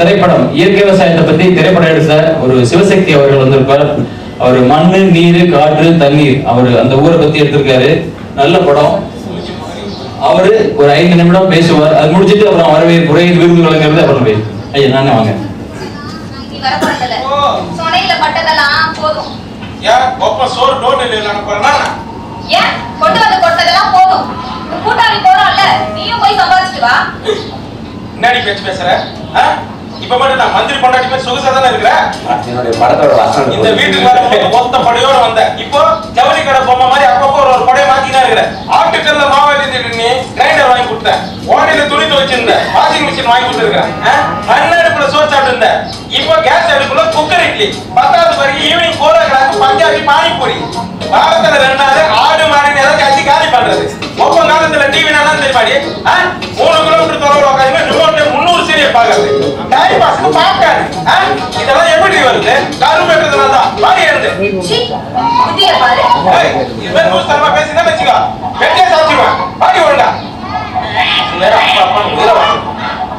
திரைப்படம் இயற்கை விவசாயத்தை பத்தி திரைப்படம் எடுத்த ஒரு சிவசக்தி அவர்கள் வந்திருப்பார். அவர் மண்ணு, நீர், காற்று, தண்ணீர், அவர் அந்த ஊரை பத்தி எடுத்திருக்காரு. நல்ல படம். அவரு ஒரு 5 நிமிடம் பேசுவார். அது முடிச்சிட்டு அப்புறம் வரவேற்புரை, விருது வழங்குறது அப்புறம் பேசு. ஐயா நானே வாங்க. சொனையில பட்டதெல்லாம் போதும். ஏன் ஒப்ப சோறு டோட்டல் இல்ல போறனா? ஏன் கொண்டு வந்து கொட்டதெல்லாம் போதும். கூட்டாளி போறோம்ல, நீயும் போய் சம்பாதிச்சிட்டு வா. என்னடி பேச்சு பேசுற? இப்ப மட்டும் நான் மந்திரி பொண்டாட்டி பேர் சொகுசா தானே இருக்கிற? என்னுடைய படத்தோட வாசனை இந்த வீட்டுக்கு வரும்போது மொத்த படையோட வந்த. இப்போ ஜவுளி கடை பொம்மை மாதிரி அப்பப்போ ஒரு படையை மாத்தினா இருக்கிற. ஆட்டுக்கல்ல மாவாட்டி நீ கிரைண்டர் வாங்கி கொடுத்த. ஓடையில துணி துவைச்சிருந்த. வாஷிங் மிஷின் வாங்கி கொடுத்துருக்கேன். மண்ணடுப்புல சோறு சாப்பிட்டு இருந்த. இப்போ கேஸ் அடுப்புல குக்கர் இட்லி. 10வது பிறகு ஈவினிங் 4 o'clock பஞ்சாபி பானிபூரி. வாரத்துல 2 நாள் ஆடு மாடு ஏதாவது கட்சி காலி பண்றது. ஒவ்வொரு காலத்துல டிவி நல்லா தெரியுமாடி? 3 கிலோமீட்டர் தொலைவில் உட்காந்து ரிமோட் 300 சீரியல் பாக்குறது. டைம் பாஸ்க்கு பாக்காது. இதெல்லாம் எப்படி வருது? கரும்பேற்றதுனால தான். பாடி எழுது. புதிய பாரு. இவன் மூஸ்தரமா பேசினா வச்சுக்கோ.